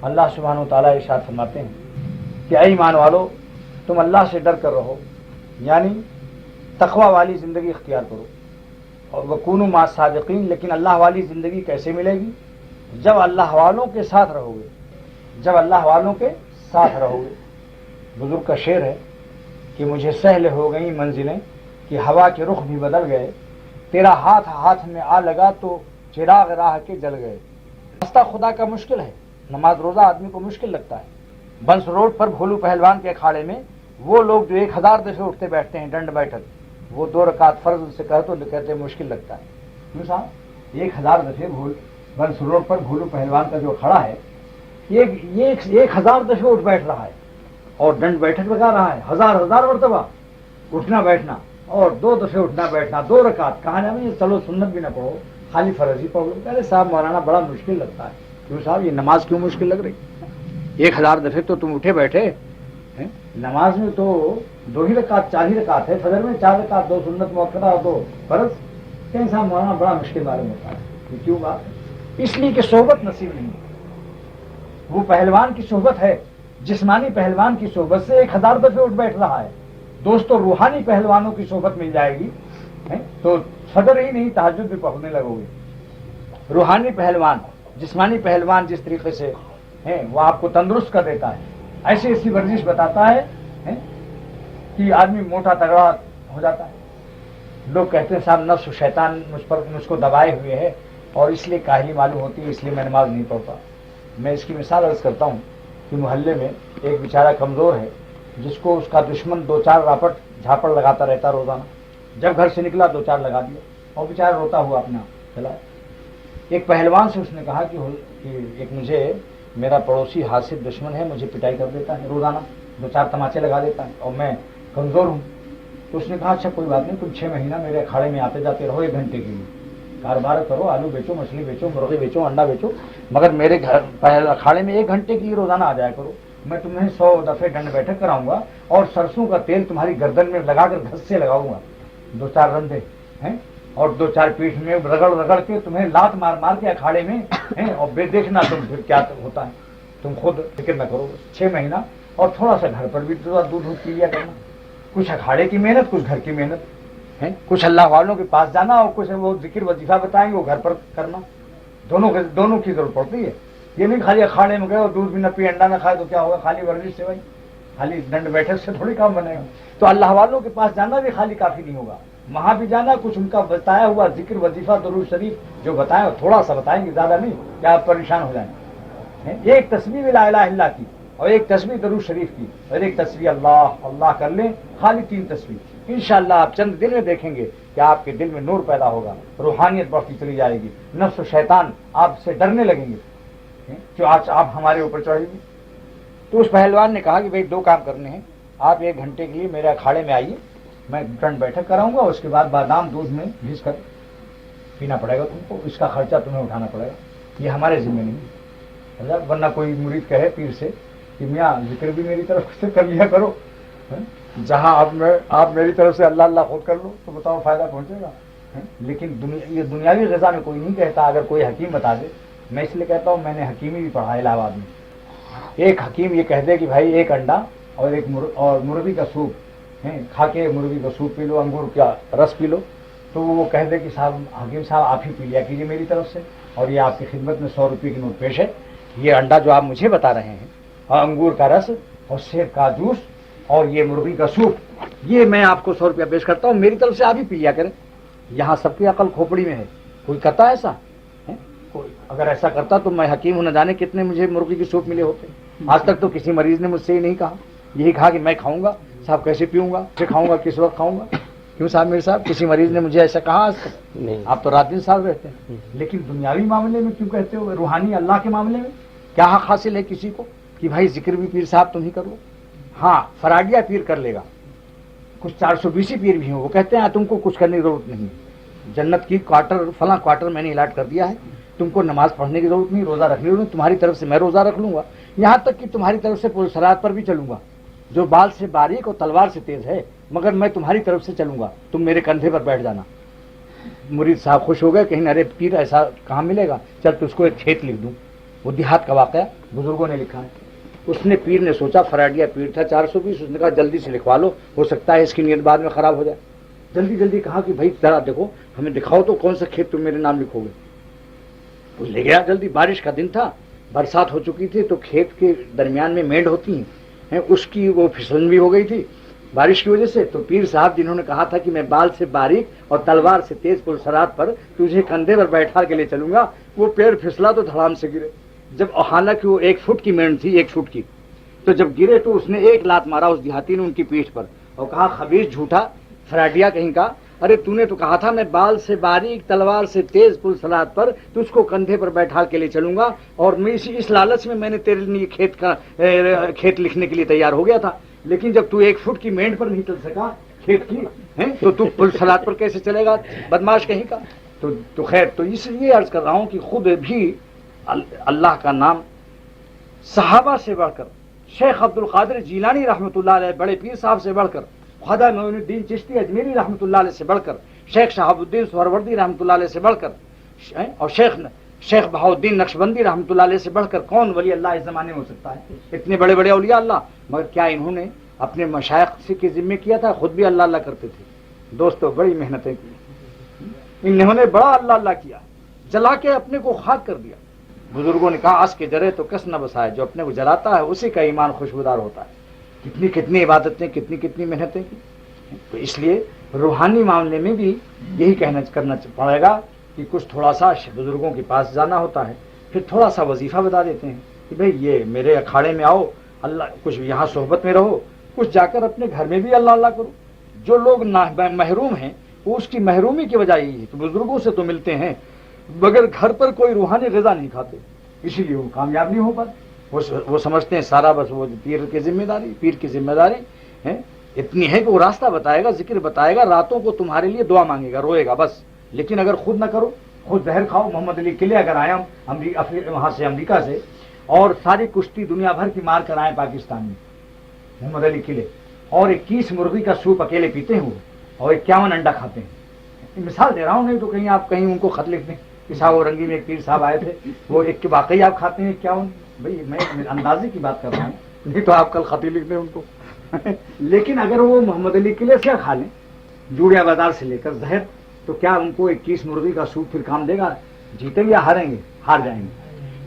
اللہ سبحانہ و تعالیٰ ارشاد فرماتے ہیں کہ اے ایمان والو تم اللہ سے ڈر کر رہو، یعنی تقوی والی زندگی اختیار کرو، اور وکونوا مع الصادقین، لیکن اللہ والی زندگی کیسے ملے گی؟ جب اللہ والوں کے ساتھ رہو گے، جب اللہ والوں کے ساتھ رہو گے۔ بزرگ کا شعر ہے کہ مجھے سہل ہو گئی منزلیں کہ ہوا کے رخ بھی بدل گئے، تیرا ہاتھ ہاتھ میں آ لگا تو چراغ راہ کے جل گئے۔ راستہ خدا کا مشکل ہے، نماز روزہ آدمی کو مشکل لگتا ہے۔ بنس روڈ پر بھولو پہلوان کے اکھاڑے میں وہ لوگ جو 1000 دفعے اٹھتے بیٹھتے ہیں ڈنڈ بیٹھک، وہ 2 رکعت فرض سے کہتے ہیں مشکل لگتا ہے۔ کیوں صاحب 1000 دفعے بنس روڈ پر بھولو پہلوان کا جو کھڑا ہے یہ 1000 دفعے اٹھ بیٹھ رہا ہے اور ڈنڈ بیٹھک لگا رہا ہے، ہزار مرتبہ اٹھنا بیٹھنا اور 2 دفعے اٹھنا بیٹھنا، 2 رکعت کہاں جائیں؟ چلو سنت بھی نہ پڑھو، خالی فرض ہی پڑھ لو۔ ارے صاحب مولانا بڑا مشکل لگتا ہے۔ کیوں صاحب یہ نماز کیوں مشکل لگ رہی؟ 1000 دفعے تو تم اٹھے بیٹھے ہیں، نماز میں تو 2 ہی رکعت 4 ہی رکعت ہے، فجر میں 4 رکعت، 2 سنت مؤکدہ اور 2 فرض، کہ صاحب مولانا بڑا مشکل معلوم ہوتا ہے۔ کیوں بات؟ اس لیے کہ صحبت نصیب نہیں ہے۔ وہ پہلوان کی صحبت ہے، جسمانی پہلوان کی صحبت سے 1000 دفعے اٹھ بیٹھ رہا ہے۔ دوستو روحانی پہلوانوں کی صحبت مل جائے گی تو فجر ہی نہیں تہجد بھی پڑھنے لگو گے۔ روحانی پہلوان، جسمانی پہلوان جس طریقے سے وہ آپ کو تندرست کر دیتا ہے، ایسی ایسی ورزش بتاتا ہے کہ آدمی موٹا تگڑا ہو جاتا ہے۔ لوگ کہتے ہیں صاحب نفس و شیطان مجھ کو دبائے ہوئے ہے اور اس لیے کاہلی معلوم ہوتی ہے، اس لیے میں نماز نہیں پڑھتا۔ میں اس کی مثال عرض کرتا ہوں کہ محلے میں ایک بیچارہ کمزور ہے جس کو اس کا دشمن 2-4 راپٹ جھاپڑ لگاتا رہتا روزانہ، جب گھر سے نکلا 2-4 لگا دیا اور بیچارہ روتا ہوا اپنا چلا۔ ایک پہلوان سے اس نے کہا کہ ایک مجھے میرا پڑوسی حاسد دشمن ہے، مجھے پٹائی کر دیتا ہے روزانہ، 2-4 تماچے لگا دیتا ہے اور میں کمزور ہوں۔ تو اس نے کہا اچھا کوئی بات نہیں، تم 6 مہینہ میرے اکھاڑے میں آتے جاتے رہو 1 گھنٹے کے لیے، کاروبار کرو، آلو بیچو، مچھلی بیچو، مرغی بیچو، انڈا بیچو، مگر میرے گھر اکھاڑے میں 1 گھنٹے کے لیے روزانہ آ جایا کرو۔ میں تمہیں 100 دفعے ڈنڈ بیٹھک کراؤں گا اور سرسوں کا تیل تمہاری گردن میں لگا کر گھس سے لگاؤں گا، 2-4 رندے ہیں اور 2-4 پیٹھ میں رگڑ کے تمہیں لات مار مار کے اکھاڑے میں اور بے دیکھنا تم پھر کیا ہوتا ہے، تم خود فکر نہ کرو۔ 6 مہینہ اور تھوڑا سا گھر پر بھی دودھ پی لیا کرنا، کچھ اکھاڑے کی محنت، کچھ گھر کی محنت ہے، کچھ اللہ والوں کے پاس جانا اور کچھ وہ ذکر وظیفہ بتائیں گے وہ گھر پر کرنا، دونوں کی ضرورت پڑتی ہے۔ یہ نہیں خالی اکھاڑے میں گئے اور دودھ بھی نہ پی انڈا نہ کھائے تو کیا ہوگا، خالی ورزش سے بھائی، خالی ڈنڈ بیٹھک سے تھوڑی کام بنے گا۔ تو اللہ والوں کے پاس جانا بھی خالی کافی نہیں ہوگا، وہاں بھی جانا، کچھ ان کا بتایا ہوا ذکر وظیفہ درود شریف جو بتائیں تھوڑا سا بتائیں گے، زیادہ نہیں کہ آپ پریشان ہو جائیں۔ ایک تسبیح لا الہ الا اللہ کی اور ایک تسبیح درود شریف کی اور ایک تسبیح اللہ اللہ کر لیں، خالی 3 تسبیح، انشاءاللہ آپ چند دن میں دیکھیں گے کہ آپ کے دل میں نور پیدا ہوگا، روحانیت بڑھتی چلی جائے گی، نفس و شیطان آپ سے ڈرنے لگیں گے جو آج آپ ہمارے اوپر چڑھے گی۔ تو اس پہلوان نے کہا کہ بھائی 2 کام کرنے ہیں، آپ 1 گھنٹے کے لیے میرے اکھاڑے میں آئیے، میں ڈنڈ بیٹھک کراؤں گا، اس کے بعد بادام دودھ میں گھس کر پینا پڑے گا تم کو، اس کا خرچہ تمہیں اٹھانا پڑے گا، یہ ہمارے ذمہ نہیں ہے۔ ورنہ کوئی مرید کہے پیر سے کہ میاں ذکر بھی میری طرف سے کر لیا کرو، جہاں آپ میری طرف سے اللہ اللہ خود کر لو تو بتاؤ فائدہ پہنچے گا۔ لیکن یہ دنیاوی غذا میں کوئی نہیں کہتا، اگر کوئی حکیم بتا دے، میں اس لیے کہتا ہوں میں نے حکیمی بھی پڑھا الہ آباد میں، ایک حکیم یہ کہہ دے کہ بھائی 1 انڈا اور مرغی کا سوپ کھا کے مرغی کا سوپ پی لو، انگور کا رس پی لو، تو وہ کہہ دے کہ صاحب حکیم صاحب آپ ہی پی لیا کیجیے میری طرف سے، اور یہ آپ کی خدمت میں 100 روپے کی نوٹ پیش ہے، یہ انڈا جو آپ مجھے بتا رہے ہیں اور انگور کا رس اور سیب کا جوس اور یہ مرغی کا سوپ، یہ میں آپ کو 100 روپیہ پیش کرتا ہوں، میری طرف سے آپ ہی پی لیا کریں۔ یہاں سب کی عقل کھوپڑی میں ہے، کوئی کرتا ہے ایسا؟ اگر ایسا کرتا تو میں حکیم ہوں، نہ جانے کتنے مجھے مرغی کے سوپ ملے ہوتے۔ آج تک تو کسی مریض نے مجھ سے ہی نہیں کہا، یہی کہا کہ میں کھاؤں گا، صاحب کیسے پیوں گا، کیسے کھاؤں گا، کس وقت کھاؤں گا۔ کیوں صاحب میرے صاحب کسی مریض نے مجھے ایسا کہا آج تک نہیں؟ آپ تو رات دن سال رہتے ہیں، لیکن دنیاوی معاملے میں کیوں کہتے ہو؟ روحانی اللہ کے معاملے میں کیا حق حاصل ہے کسی کو کہ بھائی ذکر بھی پیر صاحب تم ہی کر لو؟ ہاں فراڈیا پیر کر لے گا، کچھ 420 پیر بھی ہیں، وہ کہتے ہیں تم کو کچھ کرنے کی ضرورت نہیں، جنت کی فلاں کوارٹر میں نے الاٹ کر دیا ہے، تم کو نماز پڑھنے کی ضرورت نہیں، روزہ رکھنے کی، تمہاری طرف سے میں روزہ رکھ لوں گا، یہاں تک کہ تمہاری طرف سے پرسرات پر بھی چلوں گا، جو بال سے باریک اور تلوار سے تیز ہے، مگر میں تمہاری طرف سے چلوں گا، تم میرے کندھے پر بیٹھ جانا۔ مرید صاحب خوش ہو گئے، کہیں ارے پیر ایسا کہاں ملے گا، چل تو اس کو ایک کھیت لکھ دوں، وہ دیہات کا واقعہ بزرگوں نے لکھا ہے. اس نے پیر نے سوچا، فراڈیا پیر تھا 420، اس نے کہا جلدی سے لکھوا لو، ہو سکتا ہے اس کی نیت بعد میں خراب ہو جائے. جلدی جلدی کہا کہ بھائی ذرا دیکھو ہمیں دکھاؤ تو کون سا کھیت تم میرے نام لکھو گے. وہ لے گیا جلدی، بارش کا دن تھا، برسات ہو چکی تھی، تو کھیت کے درمیان میں مینڈ ہوتی ہیں، اس کی وہ پھسلن بھی ہو گئی تھی بارش کی وجہ سے. تو پیر صاحب جنہوں نے کہا تھا کہ میں بال سے باریک اور تلوار سے تیز پرسرات پر تجھے کندھے پر بیٹھا کے لے چلوں گا، وہ پیر پھسلا تو دھڑام سے گرے. جب حالانکہ وہ 1 فٹ کی مینڈ تھی، 1 فٹ کی، تو جب گرے تو اس نے ایک لات مارا اس دیہاتی نے ان کی پیٹھ پر اور کہا خبیث جھوٹا فراڈیا کہیں کا، ارے تو نے تو کہا تھا میں بال سے باریک تلوار سے تیز پرسرات پر تجھ کو کندھے پر بیٹھا کے لے چلوں گا، اور میں اس لالچ میں نے تیرے لیے کھیت لکھنے کے لیے تیار ہو گیا تھا، لیکن جب تو 1 فٹ کی مینڈ پر نہیں چل سکا کھیت کی تو تو پرسرات پر کیسے چلے گا بدماش کہیں کا. تو خیر، تو اس لیے عرض کر رہا ہوں کہ خود بھی اللہ کا نام صحابہ سے بڑھ کر، شیخ عبد القادر جیلانی رحمۃ اللہ علیہ بڑے پیر صاحب سے بڑھ کر، خواجہ معین الدین چشتی اجمیری رحمۃ اللہ علیہ سے بڑھ کر، شیخ شہاب الدین سہروردی رحمۃ اللہ علیہ سے بڑھ کر، اور شیخ بہاؤالدین نقشبندی رحمۃ اللہ علیہ سے بڑھ کر کون ولی اللہ اس زمانے میں ہو سکتا ہے؟ اتنے بڑے بڑے اولیاء اللہ. مگر کیا انہوں نے اپنے مشائخ کے ذمے کیا تھا؟ خود بھی اللہ اللہ کرتے تھے. دوستو بڑی محنتیں کی انہوں نے، بڑا اللہ اللہ کیا، جلا کے اپنے کو خاک کر دیا. بزرگوں نے کہا اس کے جرے تو کس نہ بسائے، جو اپنے کو جلاتا ہے اسی کا ایمان خوشبودار ہوتا ہے. کتنی کتنی عبادتیں، کتنی کتنی محنتیں کی. تو اس لیے روحانی معاملے میں بھی یہی کرنا پڑے گا کہ کچھ تھوڑا سا بزرگوں کے پاس جانا ہوتا ہے، پھر تھوڑا سا وظیفہ بتا دیتے ہیں کہ بھئی یہ میرے اکھاڑے میں آؤ، اللہ کچھ یہاں صحبت میں رہو، کچھ جا کر اپنے گھر میں بھی اللہ اللہ کرو. جو لوگ محروم ہیں وہ اس کی محرومی کی وجہ یہی ہے کہ بزرگوں سے تو ملتے ہیں مگر گھر پر کوئی روحانی غذا نہیں کھاتے، اسی لیے وہ کامیاب نہیں ہو پاتے. وہ سمجھتے ہیں سارا بس وہ پیر کی ذمہ داری ہے اتنی ہے کہ وہ راستہ بتائے گا، ذکر بتائے گا، راتوں کو تمہارے لیے دعا مانگے گا، روئے گا بس، لیکن اگر خود نہ کرو، خود زہر کھاؤ. محمد علی قلعے اگر آئے ہم وہاں سے امریکہ سے اور ساری کشتی دنیا بھر کی مار کر آئے پاکستان میں، محمد علی قلعے، اور 21 مرغی کا سوپ اکیلے پیتے ہیں وہ، اور 51 انڈا کھاتے ہیں. مثال دے رہا ہوں، نہیں تو کہیں آپ کہیں ان کو خط لکھ دیں کہ صاحب وہ رنگی میں ایک پیر صاحب آئے تھے، وہ ایک کے واقعی آپ کھاتے ہیں 51. بھائی میں اندازے کی بات کر رہا ہوں، نہیں تو آپ کل خط ہی لکھ دیں ان کو. لیکن اگر وہ محمد علی قلعے سے کھا لیں، جوڑیا بازار سے لے کر زہر، تو کیا ان کو 21 مرغی کا سوپ پھر کام دے گا؟ جیتیں گے یا ہاریں گے؟ ہار جائیں گے.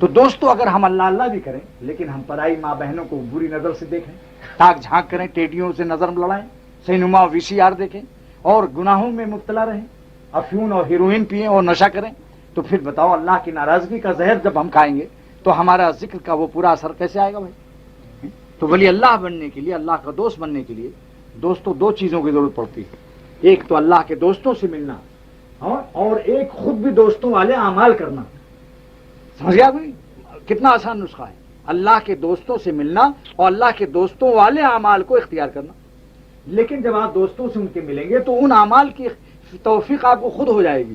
تو دوستو اگر ہم اللہ اللہ بھی کریں لیکن ہم پرائی ماں بہنوں کو بری نظر سے دیکھیں، تاک جھانک کریں، ٹیڈیوں سے نظر لڑائیں، سینما اور VCR دیکھیں اور گناہوں میں مبتلا رہیں، افیون اور ہیروئن پئیں اور نشہ کریں، تو پھر بتاؤ اللہ کی ناراضگی کا زہر جب ہم کھائیں گے تو ہمارا ذکر کا وہ پورا اثر کیسے آئے گا بھائی؟ تو ولی اللہ بننے کے لیے، اللہ کا دوست بننے کے لیے دوستوں 2 چیزوں کی ضرورت پڑتی ہے. ایک تو اللہ کے دوستوں سے ملنا، اور ایک خود بھی دوستوں والے اعمال کرنا. سمجھ گیا کوئی؟ کتنا آسان نسخہ ہے. اللہ کے دوستوں سے ملنا اور اللہ کے دوستوں والے اعمال کو اختیار کرنا. لیکن جب آپ دوستوں سے ان کے ملیں گے تو ان اعمال کی توفیق آپ کو خود ہو جائے گی.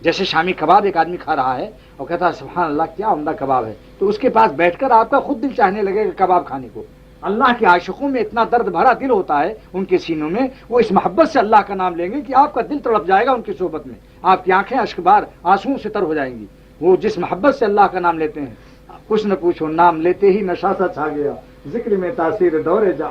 جیسے شامی کباب ایک آدمی کھا رہا ہے اور کہتا ہے سبحان اللہ کیا عمدہ کباب ہے، تو اس کے پاس بیٹھ کر آپ کا خود دل چاہنے لگے گا کباب کھانے کو. اللہ کے عاشقوں میں اتنا درد بھرا دل ہوتا ہے ان کے سینوں میں، وہ اس محبت سے اللہ کا نام لیں گے کہ آپ کا دل تڑپ جائے گا ان کی صحبت میں، آپ کی آنکھیں اشک بار آنسوؤں سے تر ہو جائیں گی. وہ جس محبت سے اللہ کا نام لیتے ہیں، کچھ نہ پوچھو، نام لیتے ہی نشہ سا چھا گیا، ذکر میں تاثیر دور جا.